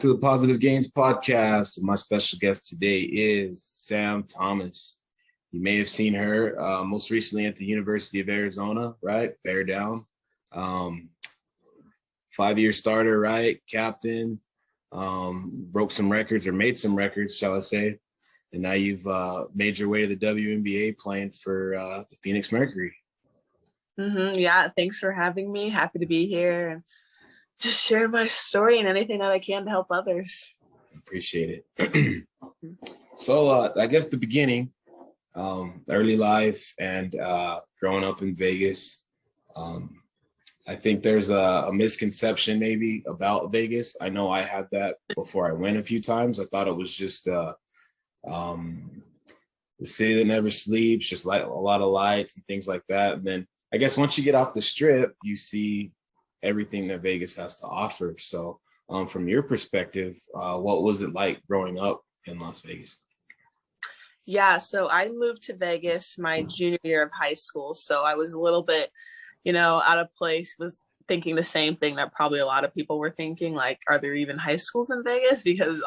back to the Positive Gains podcast. My special guest today is Sam Thomas. You may have seen her most recently at the University of Arizona, right? Bear down. 5-year starter, right? Captain. Broke some records or made some records, shall I say. And now you've made your way to the WNBA playing for the Phoenix Mercury. Yeah, thanks for having me. Happy to be here and just share my story and anything that I can to help others. Appreciate it. So I guess the beginning, early life and growing up in Vegas. I think there's a misconception maybe about Vegas. I know I had that before I went a few times. I thought it was just the city that never sleeps, just like a lot of lights and things like that. And then I guess once you get off the strip, you see everything that Vegas has to offer. So from your perspective, what was it like growing up in Las Vegas? Yeah, so I moved to Vegas my junior year of high school. So I was a little bit, out of place, was thinking the same thing that probably a lot of people were thinking, like, are there even high schools in Vegas? Because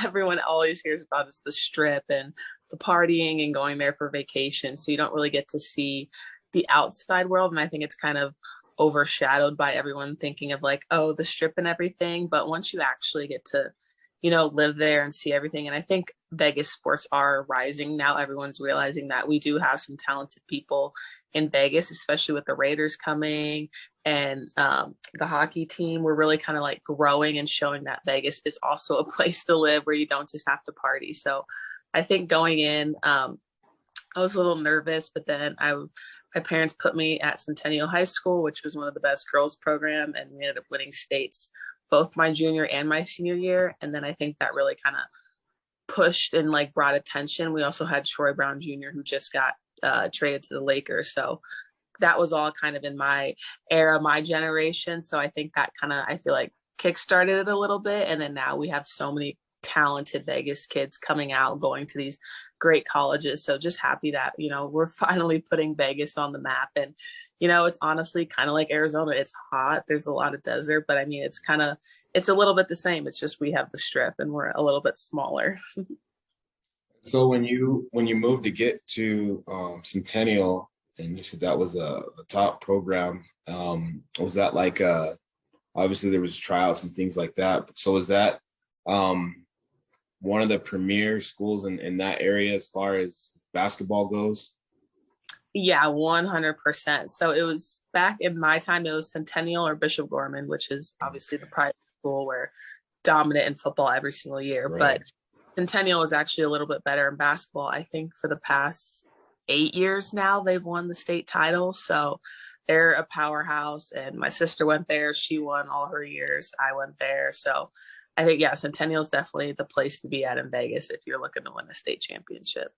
everyone always hears about is the strip and the partying and going there for vacation. So you don't really get to see the outside world. And I think it's kind of overshadowed by everyone thinking of like, oh, the strip and everything. But once you actually get to, live there and see everything. And I think Vegas sports are rising now. Everyone's realizing that we do have some talented people in Vegas, especially with the Raiders coming and the hockey team. We're really kind of like growing and showing that Vegas is also a place to live where you don't just have to party. So I think going in, I was a little nervous, but then my parents put me at Centennial High School, which was one of the best girls program, and we ended up winning states both my junior and my senior year. And then I think that really kind of pushed and like brought attention. We also had Troy Brown Jr., who just got traded to the Lakers. So that was all kind of in my era, my generation. So I think that I feel like kickstarted it a little bit. And then now we have so many talented Vegas kids coming out, going to these great colleges. So just happy that, we're finally putting Vegas on the map. And, it's honestly kind of like Arizona. It's hot. There's a lot of desert, but I mean, it's a little bit the same. It's just we have the strip and we're a little bit smaller. So when you moved to get to Centennial, and you said that was a top program, was that like obviously there was tryouts and things like that. So was that one of the premier schools in that area as far as basketball goes? Yeah, 100%. So it was back in my time, it was Centennial or Bishop Gorman, which is obviously the private school where dominant in football every single year. Right. But Centennial was actually a little bit better in basketball. I think for the past 8 years now, they've won the state title. So they're a powerhouse. And my sister went there. She won all her years. I went there. So I think, yeah, Centennial is definitely the place to be at in Vegas if you're looking to win a state championship.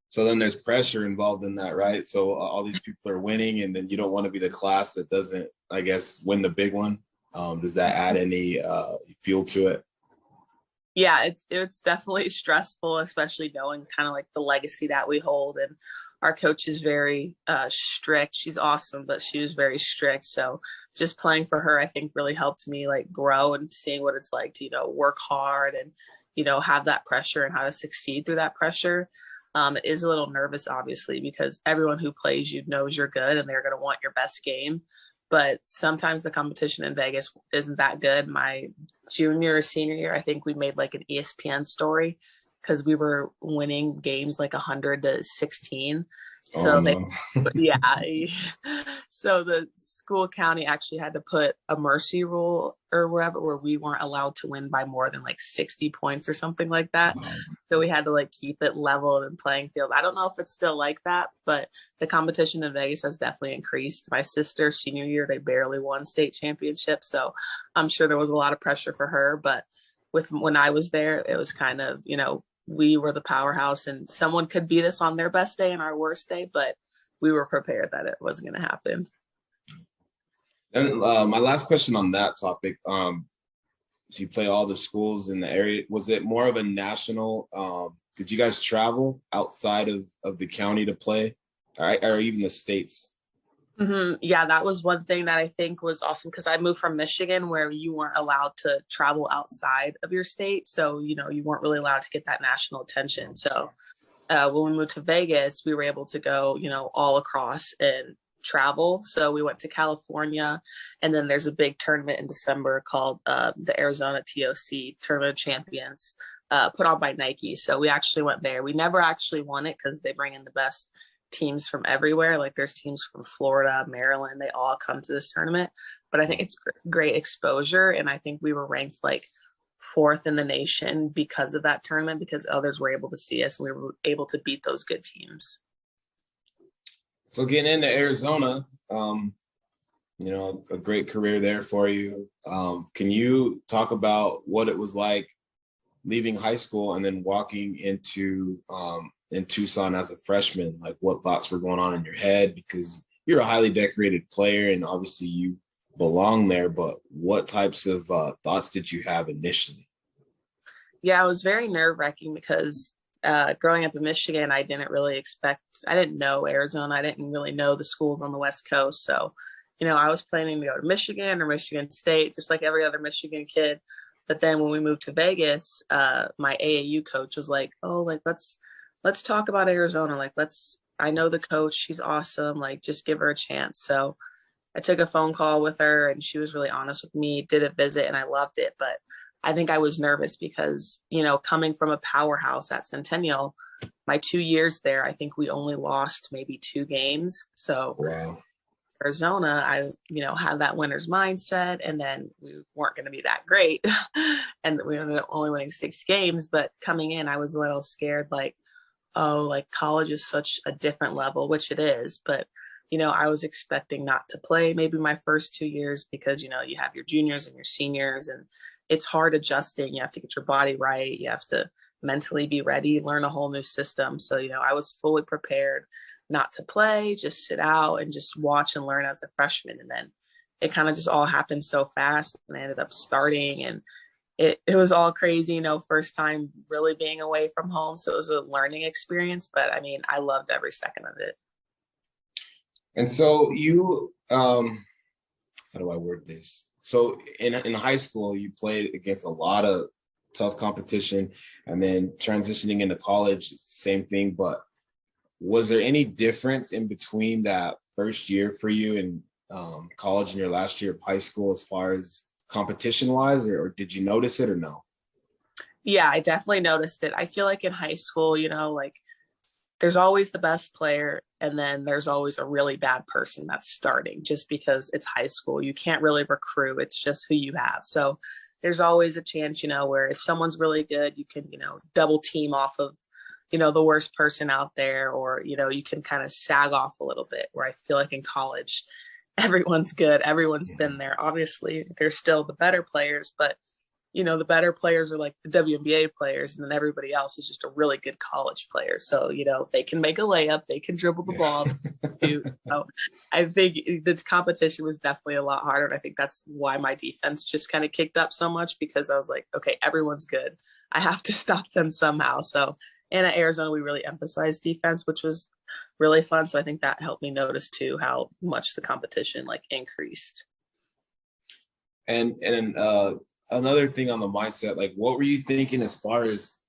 So then there's pressure involved in that, right? So all these people are winning, and then you don't want to be the class that doesn't, I guess, win the big one. Does that add any fuel to it? Yeah, it's definitely stressful, especially knowing kind of like the legacy that we hold. And our coach is very strict. She's awesome, but she was very strict. So just playing for her, I think really helped me like grow and seeing what it's like to, work hard and, have that pressure and how to succeed through that pressure. It is a little nervous, obviously, because everyone who plays you knows you're good and they're going to want your best game. But sometimes the competition in Vegas isn't that good. My junior or senior year, I think we made like an ESPN story because we were winning games like 100-16. So so the school county actually had to put a mercy rule or wherever where we weren't allowed to win by more than like 60 points or something like that. So we had to like keep it leveled and playing field. I don't know if it's still like that, but the competition in Vegas has definitely increased. My sister senior year, they barely won state championship. So I'm sure there was a lot of pressure for her, but when I was there, it was kind of, we were the powerhouse and someone could beat us on their best day and our worst day, but we were prepared that it wasn't going to happen. And my last question on that topic, so you play all the schools in the area. Was it more of a national, did you guys travel outside of the county to play or even the states? Yeah, that was one thing that I think was awesome because I moved from Michigan where you weren't allowed to travel outside of your state. So, you weren't really allowed to get that national attention. So, when we moved to Vegas, we were able to go, all across and travel. So we went to California, and then there's a big tournament in December called the Arizona TOC Tournament of Champions, put on by Nike. So we actually went there. We never actually won it because they bring in the best teams from everywhere. Like there's teams from Florida, Maryland, they all come to this tournament. But I think it's great exposure, and I think we were ranked like fourth in the nation because of that tournament, because others were able to see us and we were able to beat those good teams. So getting into Arizona, a great career there for you. Can you talk about what it was like leaving high school and then walking into in Tucson as a freshman? Like what thoughts were going on in your head? Because you're a highly decorated player and obviously you belong there, but what types of thoughts did you have initially? Yeah, it was very nerve-wracking because growing up in Michigan, I didn't know Arizona. I didn't really know the schools on the West Coast. So, I was planning to go to Michigan or Michigan State, just like every other Michigan kid. But then when we moved to Vegas, my AAU coach was like, "Oh, like let's talk about Arizona. Like I know the coach. She's awesome. Like just give her a chance." So I took a phone call with her and she was really honest with me, did a visit, and I loved it. But I think I was nervous because, coming from a powerhouse at Centennial, my 2 years there, I think we only lost maybe 2 games. So Wow. Arizona, I, had that winner's mindset, and then we weren't going to be that great. And we ended up only winning 6 games. But coming in, I was a little scared, like, oh, like college is such a different level, which it is. But I was expecting not to play maybe my first 2 years because, you have your juniors and your seniors, and it's hard adjusting. You have to get your body right. You have to mentally be ready, learn a whole new system. So, I was fully prepared not to play, just sit out and just watch and learn as a freshman. And then it kind of just all happened so fast, and I ended up starting, and it was all crazy, first time really being away from home. So it was a learning experience, but I mean, I loved every second of it. And so you, how do I word this? So in high school, you played against a lot of tough competition, and then transitioning into college, same thing. But was there any difference in between that first year for you in college and your last year of high school as far as competition wise, or did you notice it or no? Yeah, I definitely noticed it. I feel like in high school, like there's always the best player, and then there's always a really bad person that's starting just because it's high school. You can't really recruit. It's just who you have. So there's always a chance, where if someone's really good, you can, double team off of, the worst person out there, or, you can kind of sag off a little bit, where I feel like in college, everyone's good. Everyone's been there. Obviously, there's still the better players, but the better players are like the WNBA players, and then everybody else is just a really good college player. So, they can make a layup, they can dribble the ball. So I think the competition was definitely a lot harder. And I think that's why my defense just kind of kicked up so much, because I was like, okay, everyone's good. I have to stop them somehow. So, and at Arizona, we really emphasized defense, which was really fun. So I think that helped me notice too how much the competition like increased. And another thing on the mindset, like what were you thinking as far as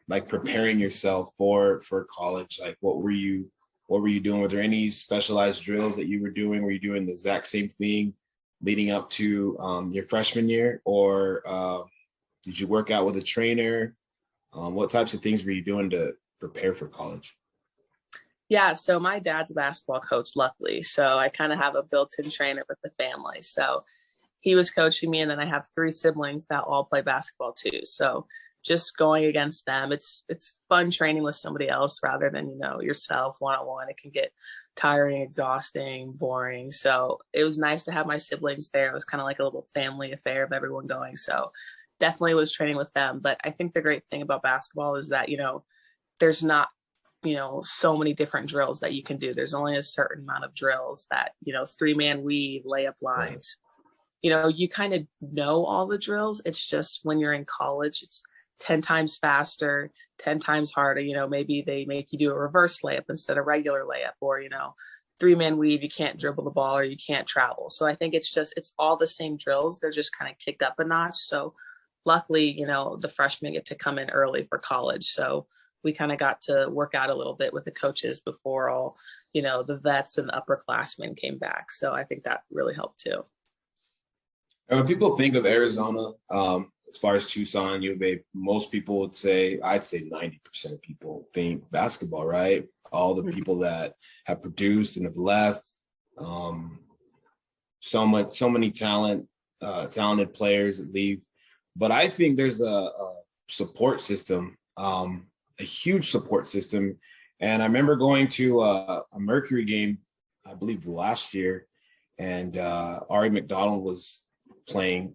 like preparing yourself for college? Like what were you doing? Were there any specialized drills that you were doing? Were you doing the exact same thing leading up to your freshman year, or did you work out with a trainer? What types of things were you doing to prepare for college? Yeah, so my dad's a basketball coach, luckily. So I kind of have a built-in trainer with the family. So he was coaching me, and then I have 3 siblings that all play basketball too. So just going against them, it's fun training with somebody else rather than, yourself one-on-one. It can get tiring, exhausting, boring. So it was nice to have my siblings there. It was kind of like a little family affair of everyone going. So definitely was training with them. But I think the great thing about basketball is that, there's not, so many different drills that you can do. There's only a certain amount of drills that, 3-man weave, layup lines. You kind of know all the drills. It's just when you're in college, it's 10 times faster, 10 times harder. Maybe they make you do a reverse layup instead of regular layup, or, 3-man weave, you can't dribble the ball or you can't travel. So I think it's all the same drills. They're just kind of kicked up a notch. So luckily, the freshmen get to come in early for college. So we kind of got to work out a little bit with the coaches before all, the vets and the upperclassmen came back. So I think that really helped too. And when people think of Arizona, as far as Tucson, U of A, most people would say, I'd say 90% of people think basketball, right? All the people that have produced and have left, so many talented players that leave. But I think there's a support system, a huge support system. And I remember going to a Mercury game, I believe last year, and Ari McDonald was playing,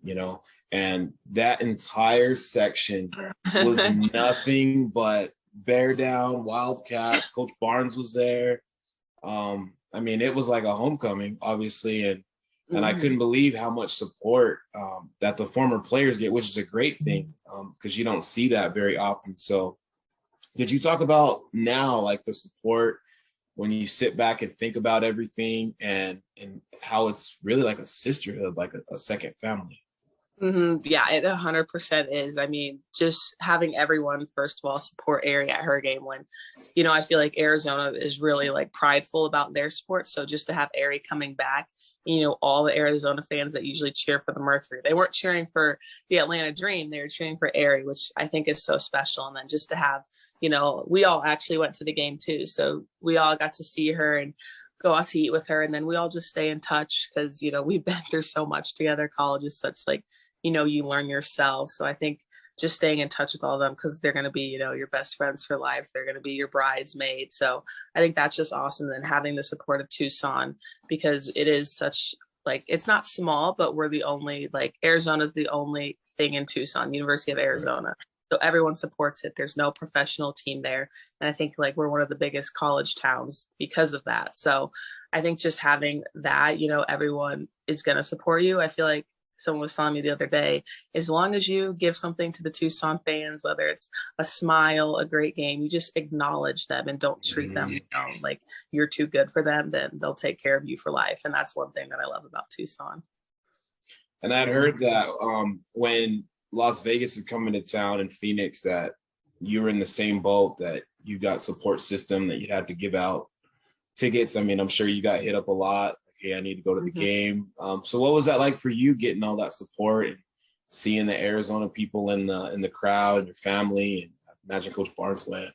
and that entire section was nothing but bear down, Wildcats. Coach Barnes was there. I mean, it was like a homecoming, obviously, and I couldn't believe how much support that the former players get, which is a great thing because you don't see that very often. So could you talk about now, like the support when you sit back and think about everything and how it's really like a sisterhood, like a second family? Yeah, it 100% is. I mean, just having everyone, first of all, support Ari at her game when, I feel like Arizona is really like prideful about their sport. So just to have Ari coming back, all the Arizona fans that usually cheer for the Mercury, they weren't cheering for the Atlanta Dream. They were cheering for Ari, which I think is so special. And then just to have, we all actually went to the game too. So we all got to see her and go out to eat with her. And then we all just stay in touch because, we've been through so much together. College is such like, you learn yourself. So I think just staying in touch with all of them because they're going to be, your best friends for life. They're going to be your bridesmaids. So I think that's just awesome. And having the support of Tucson because it is such like, it's not small, but we're the only, like Arizona's the only thing in Tucson, University of Arizona. So everyone supports it. There's no professional team there. And I think like we're one of the biggest college towns because of that. So I think just having that, everyone is going to support you. I feel like someone was telling me the other day, as long as you give something to the Tucson fans, whether it's a smile, a great game, you just acknowledge them and don't treat them like you're too good for them, then they'll take care of you for life. And that's one thing that I love about Tucson. And I'd heard that when Las Vegas is coming to town and Phoenix, that you were in the same boat, that you got support system, that you had to give out tickets. I mean, I'm sure you got hit up a lot. Hey, I need to go to the game. So what was that like for you, getting all that support and seeing the Arizona people in the crowd and your family? And I imagine Coach Barnes went.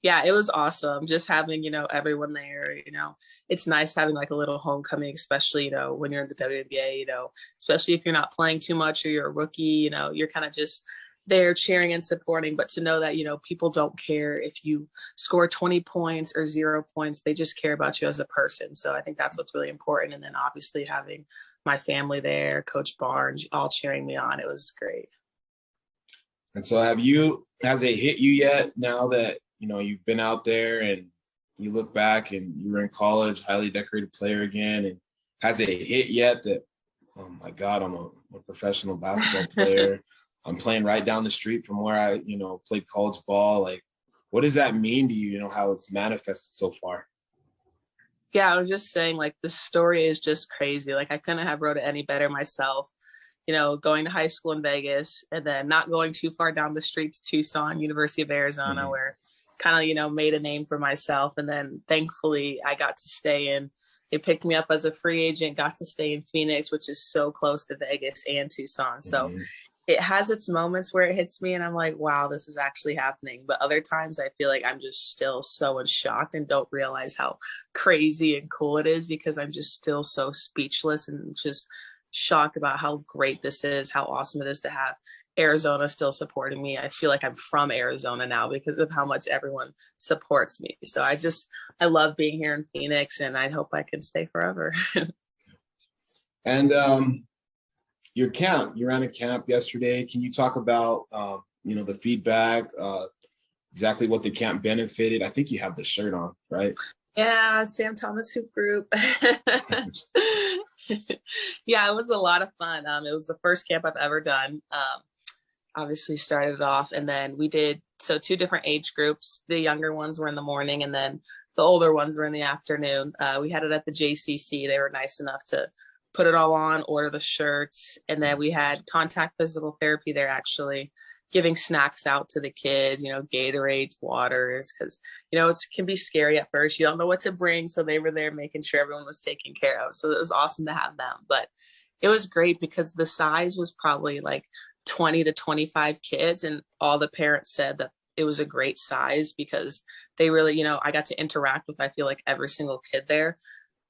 Yeah, it was awesome. Just having, everyone there, it's nice having like a little homecoming, especially, when you're in the WNBA, especially if you're not playing too much or you're a rookie, you're kind of just there cheering and supporting, but to know that, people don't care if you score 20 points or 0 points, they just care about you as a person. So I think that's what's really important. And then obviously having my family there, Coach Barnes, all cheering me on, it was great. And so has it hit you yet now that, you've been out there and you look back and you were in college, highly decorated player again, and has it hit yet that, oh my God, I'm a professional basketball player. I'm playing right down the street from where I, played college ball. Like, what does that mean to you, how it's manifested so far? Yeah, I was just saying, like, the story is just crazy. Like, I couldn't have wrote it any better myself. Going to high school in Vegas and then not going too far down the street to Tucson, University of Arizona, where kind of, made a name for myself. And then thankfully I got to stay in. They picked me up as a free agent, got to stay in Phoenix, which is so close to Vegas and Tucson. So it has its moments where it hits me and I'm like, wow, this is actually happening. But other times I feel like I'm just still so in shock and don't realize how crazy and cool it is because I'm just still so speechless and just shocked about how great this is, how awesome it is to have Arizona still supporting me. I feel like I'm from Arizona now because of how much everyone supports me. So I love being here in Phoenix and I hope I can stay forever. And your camp, you ran a camp yesterday. Can you talk about, the feedback, exactly what the camp benefited? I think you have the shirt on, right? Yeah, Sam Thomas Hoop Group. Yeah, it was a lot of fun. It was the first camp I've ever done. Obviously started off and then we did, 2 different age groups. The younger ones were in the morning and then the older ones were in the afternoon. We had it at the JCC. They were nice enough to put it all on, order the shirts. And then we had contact physical therapy there, actually giving snacks out to the kids, Gatorades, waters, because, it can be scary at first. You don't know what to bring. So they were there making sure everyone was taken care of. So it was awesome to have them. But it was great because the size was probably like 20 to 25 kids. And all the parents said that it was a great size because they really, I got to interact with, I feel like, every single kid there.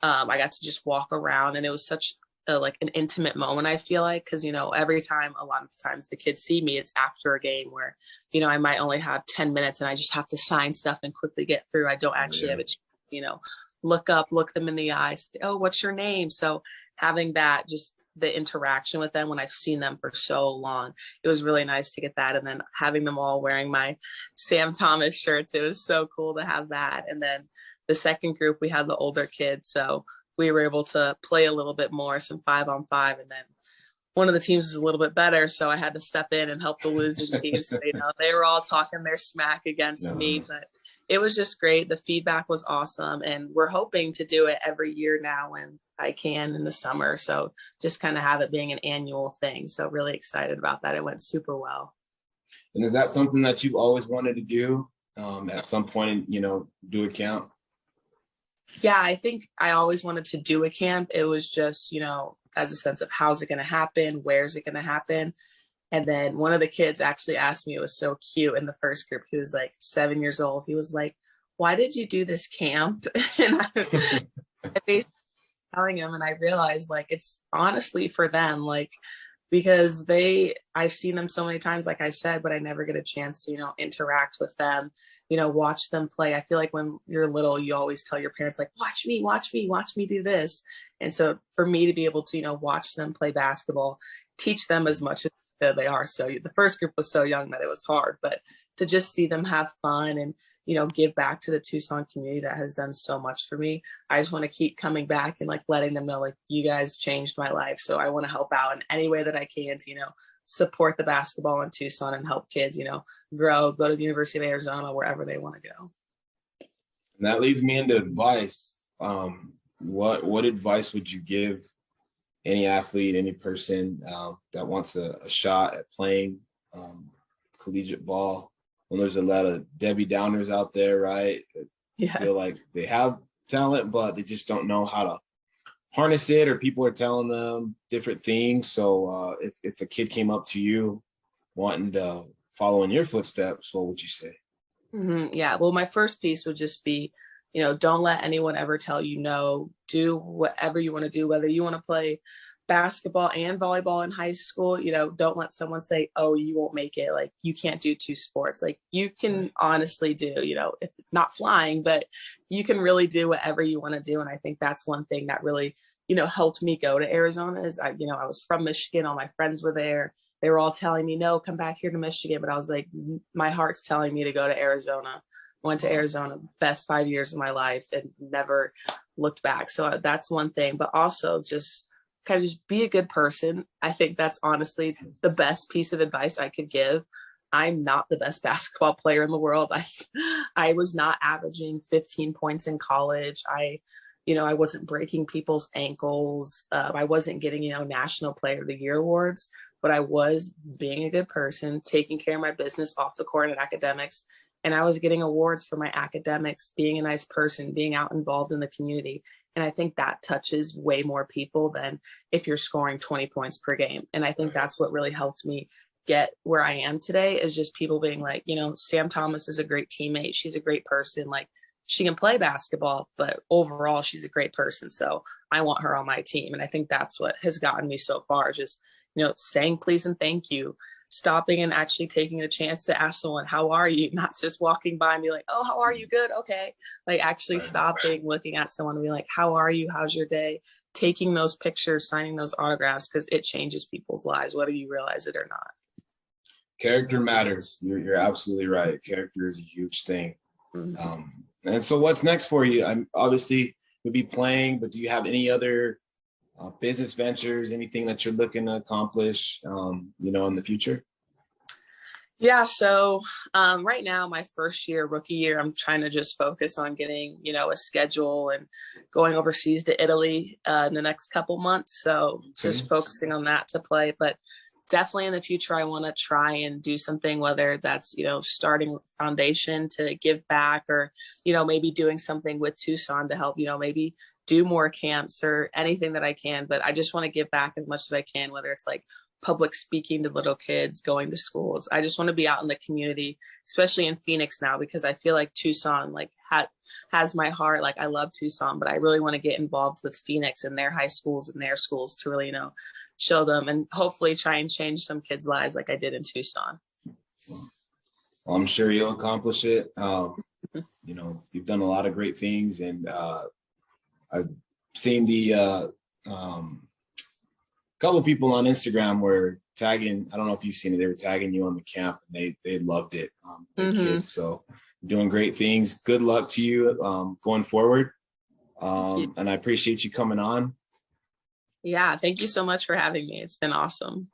I got to just walk around, and it was such like an intimate moment, I feel like, because every time, a lot of times the kids see me, it's after a game where I might only have 10 minutes and I just have to sign stuff and quickly get through. I don't actually have a chance, look them in the eyes, say, oh, what's your name? So having that, just the interaction with them when I've seen them for so long, it was really nice to get that. And then having them all wearing my Sam Thomas shirts, it was so cool to have that. And then the second group, we had the older kids, so we were able to play a little bit more, some 5-on-5, and then one of the teams was a little bit better, so I had to step in and help the losing team. So, they were all talking their smack against me, but it was just great. The feedback was awesome, and we're hoping to do it every year now when I can in the summer. So just kind of have it being an annual thing. So really excited about that. It went super well. And is that something that you've always wanted to do at some point, do a camp? Yeah, I think I always wanted to do a camp. It was just, as a sense of how's it going to happen? Where's it going to happen? And then one of the kids actually asked me, it was so cute in the first group. He was like 7 years old. He was like, why did you do this camp? And I basically telling him, and I realized like, it's honestly for them, like, because I've seen them so many times, like I said, but I never get a chance to, interact with them, watch them play. I feel like when you're little, you always tell your parents, like, watch me do this. And so for me to be able to, watch them play basketball, teach them as much as they are. So the first group was so young that it was hard, but to just see them have fun and, give back to the Tucson community that has done so much for me. I just want to keep coming back and like letting them know, like, you guys changed my life. So I want to help out in any way that I can to, support the basketball in Tucson and help kids, grow, go to the University of Arizona, wherever they want to go. And that leads me into advice. What advice would you give any athlete, any person that wants a shot at playing collegiate ball, when there's a lot of Debbie Downers out there, right? That feel like they have talent, but they just don't know how to harness it, or people are telling them different things. So if a kid came up to you wanting to follow in your footsteps, what would you say? Mm-hmm. Yeah. Well, my first piece would just be, don't let anyone ever tell you no. Do whatever you want to do, whether you want to play basketball and volleyball in high school. Don't let someone say, oh, you won't make it, like you can't do two sports. Like you can honestly do, if not flying, but you can really do whatever you want to do. And I think that's one thing that really, helped me go to Arizona is I was from Michigan. All my friends were there. They were all telling me, no, come back here to Michigan. But I was like, my heart's telling me to go to Arizona. Went to Arizona, best 5 years of my life, and never looked back. So that's one thing, but also just kind of just be a good person. I think that's honestly the best piece of advice I could give. I'm not the best basketball player in the world. I was not averaging 15 points in college. I wasn't breaking people's ankles. I wasn't getting, National Player of the Year awards, but I was being a good person, taking care of my business off the court and academics. And I was getting awards for my academics, being a nice person, being out involved in the community. And I think that touches way more people than if you're scoring 20 points per game. And I think that's what really helped me get where I am today, is just people being like, Sam Thomas is a great teammate. She's a great person. Like, she can play basketball, but overall she's a great person. So I want her on my team. And I think that's what has gotten me so far, just, saying please and thank you, stopping and actually taking a chance to ask someone, how are you? Not just walking by and be like, oh, how are you? Good. Okay. Like actually stopping, looking at someone and be like, how are you? How's your day? Taking those pictures, signing those autographs, because it changes people's lives, whether you realize it or not. Character matters. You're absolutely right. Character is a huge thing. Mm-hmm. And so what's next for you? I'm obviously you'll be playing, but do you have any other business ventures, anything that you're looking to accomplish, in the future? Yeah, so right now, my first year, rookie year, I'm trying to just focus on getting, a schedule and going overseas to Italy in the next couple months. So Okay. just focusing on that to play. But definitely in the future, I want to try and do something, whether that's, starting foundation to give back or, maybe doing something with Tucson to help, maybe do more camps or anything that I can. But I just want to give back as much as I can, whether it's like public speaking to little kids, going to schools. I just want to be out in the community, especially in Phoenix now, because I feel like Tucson has my heart. Like I love Tucson, but I really want to get involved with Phoenix and their high schools and their schools to really, show them and hopefully try and change some kids' lives like I did in Tucson. Well, I'm sure you'll accomplish it. You've done a lot of great things, and I've seen the couple of people on Instagram were tagging. I don't know if you've seen it. They were tagging you on the camp, and they loved it. The kids, so doing great things. Good luck to you going forward. And I appreciate you coming on. Yeah, thank you so much for having me. It's been awesome.